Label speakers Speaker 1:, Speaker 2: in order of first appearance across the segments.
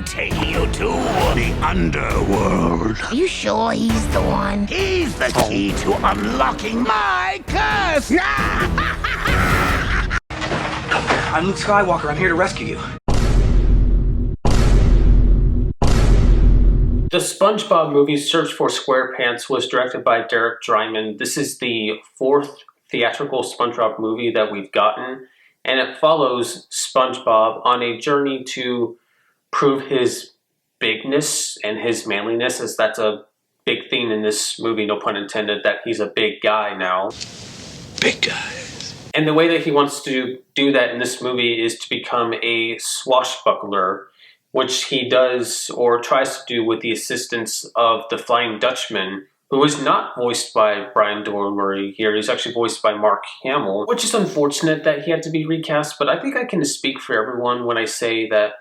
Speaker 1: taking you to the underworld.
Speaker 2: Are you sure he's the one?
Speaker 1: He's the key to unlocking my curse!
Speaker 3: I'm Luke Skywalker. I'm here to rescue you.
Speaker 4: The SpongeBob movie Search for SquarePants was directed by Derek Drymon. This is the fourth theatrical SpongeBob movie that we've gotten, and it follows SpongeBob on a journey to prove his bigness and his manliness, as that's a big theme in this movie, no pun intended, that he's a big guy now.
Speaker 1: Big guys.
Speaker 4: And the way that he wants to do that in this movie is to become a swashbuckler, which he does or tries to do with the assistance of the Flying Dutchman, who is not voiced by Brian Doyle Murray here. He's actually voiced by Mark Hamill, which is unfortunate that he had to be recast, but I think I can speak for everyone when I say that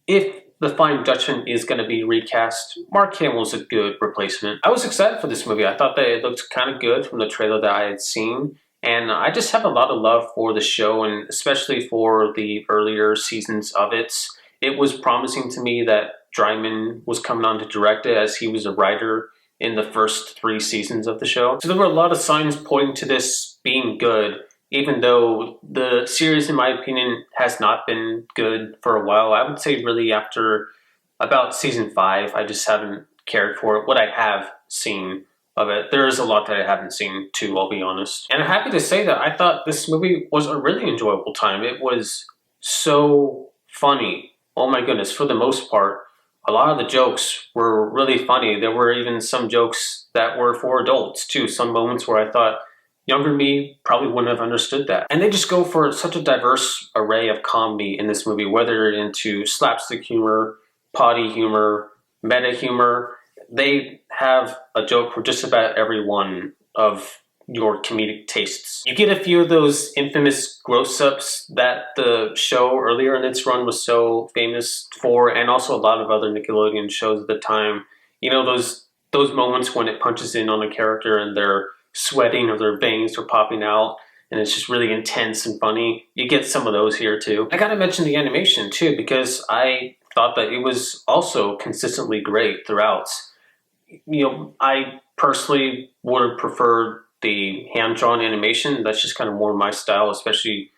Speaker 4: if the Flying Dutchman is going to be recast, Mark Hamill's a good replacement. I was excited for this movie. I thought that it looked kind of good from the trailer that I had seen, and I just have a lot of love for the show, and especially for the earlier seasons of it. It was promising to me that Drymon was coming on to direct it, as he was a writer in the first 3 seasons of the show. So there were a lot of signs pointing to this being good, even though the series, in my opinion, has not been good for a while. I would say really after about season 5, I just haven't cared for it. What I have seen of it, there is a lot that I haven't seen too, I'll be honest. And I'm happy to say that I thought this movie was a really enjoyable time. It was so funny. Oh my goodness, for the most part, a lot of the jokes were really funny. There were even some jokes that were for adults too. Some moments where I thought younger me probably wouldn't have understood that. And they just go for such a diverse array of comedy in this movie, whether into slapstick humor, potty humor, meta humor. They have a joke for just about every one of your comedic tastes. You get a few of those infamous gross-ups that the show earlier in its run was so famous for, and also a lot of other Nickelodeon shows at the time. You know, those moments when it punches in on a character and they're sweating or their veins are popping out, and it's just really intense and funny. You get some of those here too. I gotta mention the animation too, because I thought that it was also consistently great throughout. You know, I personally would have preferred the hand-drawn animation. That's just kind of more my style, especially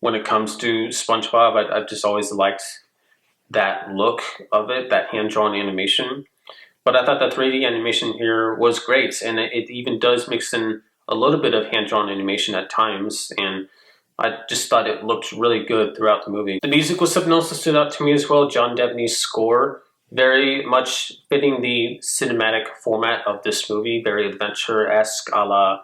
Speaker 4: when it comes to SpongeBob. I've just always liked that look of it, that hand-drawn animation. But I thought the 3D animation here was great, and it even does mix in a little bit of hand-drawn animation at times, and I just thought it looked really good throughout the movie. The music was something else that stood out to me as well. John Debney's score, very much fitting the cinematic format of this movie, very adventure-esque, a la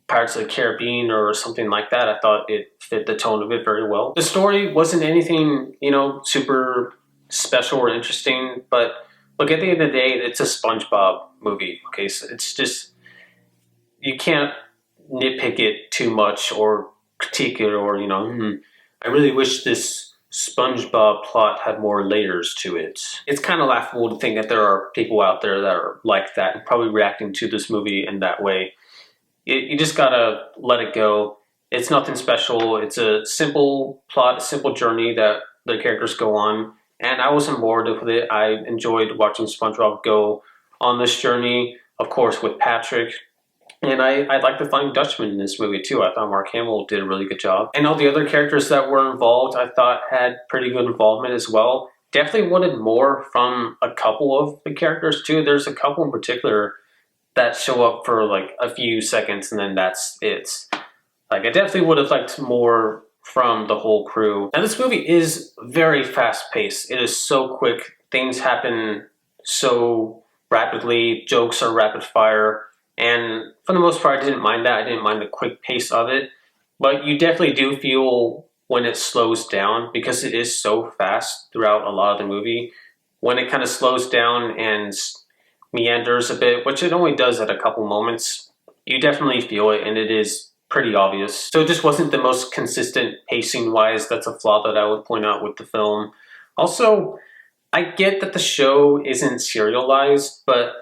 Speaker 4: Pirates of the Caribbean or something like that. I thought it fit the tone of it very well. The story wasn't anything, you know, super special or interesting, but look, at the end of the day, it's a SpongeBob movie, okay? So it's just, you can't nitpick it too much or critique it or, you know, I really wish this SpongeBob plot had more layers to it. It's kind of laughable to think that there are people out there that are like that and probably reacting to this movie in that way. You just gotta let it go. It's nothing special. It's a simple plot, a simple journey that the characters go on. And I wasn't bored with it. I enjoyed watching SpongeBob go on this journey, of course, with Patrick. And I like the Flying Dutchman in this movie too. I thought Mark Hamill did a really good job. And all the other characters that were involved, I thought had pretty good involvement as well. Definitely wanted more from a couple of the characters too. There's a couple in particular that show up for like a few seconds and then that's it. Like, I definitely would have liked more from the whole crew. Now, this movie is very fast-paced. It is so quick. Things happen so rapidly. Jokes are rapid-fire. And for the most part, I didn't mind that. I didn't mind the quick pace of it. But you definitely do feel when it slows down, because it is so fast throughout a lot of the movie. When it kind of slows down and meanders a bit, which it only does at a couple moments, you definitely feel it, and it is pretty obvious. So it just wasn't the most consistent pacing-wise. That's a flaw that I would point out with the film. Also, I get that the show isn't serialized, but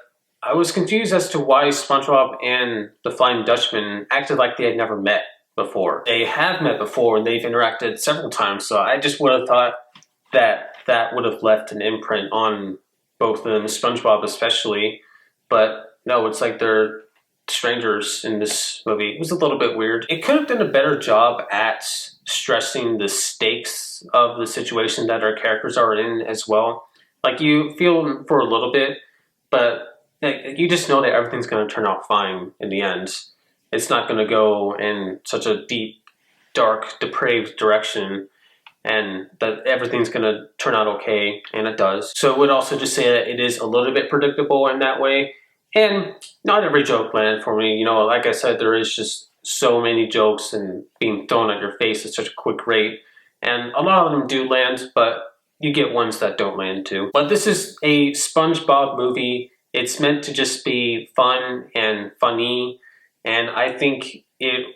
Speaker 4: I was confused as to why SpongeBob and the Flying Dutchman acted like they had never met before. They have met before, and they've interacted several times, so I just would have thought that that would have left an imprint on both of them, SpongeBob especially. But no, it's like they're strangers in this movie. It was a little bit weird. It could have done a better job at stressing the stakes of the situation that our characters are in as well. Like, you feel them for a little bit, but like, you just know that everything's going to turn out fine in the end. It's not going to go in such a deep, dark, depraved direction, and that everything's going to turn out okay, and it does. So I would also just say that it is a little bit predictable in that way, and not every joke landed for me. You know, like I said, there is just so many jokes and being thrown at your face at such a quick rate, and a lot of them do land, but you get ones that don't land too. But this is a SpongeBob movie. It's meant to just be fun and funny, and I think it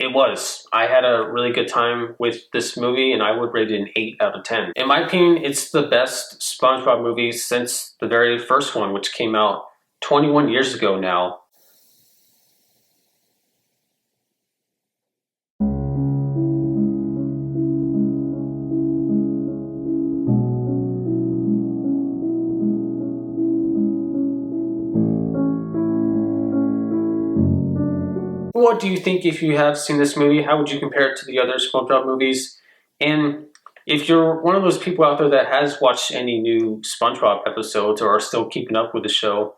Speaker 4: was. I had a really good time with this movie, and I would rate it an 8 out of 10. In my opinion, it's the best SpongeBob movie since the very first one, which came out 21 years ago now. What do you think if you have seen this movie? How would you compare it to the other SpongeBob movies? And if you're one of those people out there that has watched any new SpongeBob episodes or are still keeping up with the show,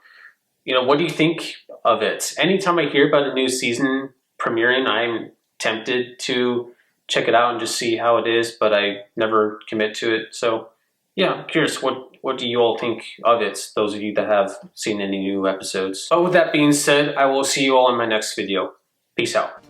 Speaker 4: you know, what do you think of it? Anytime I hear about a new season premiering, I'm tempted to check it out and just see how it is, but I never commit to it. So yeah, I'm curious, what do you all think of it, those of you that have seen any new episodes? But with that being said, I will see you all in my next video. Peace out.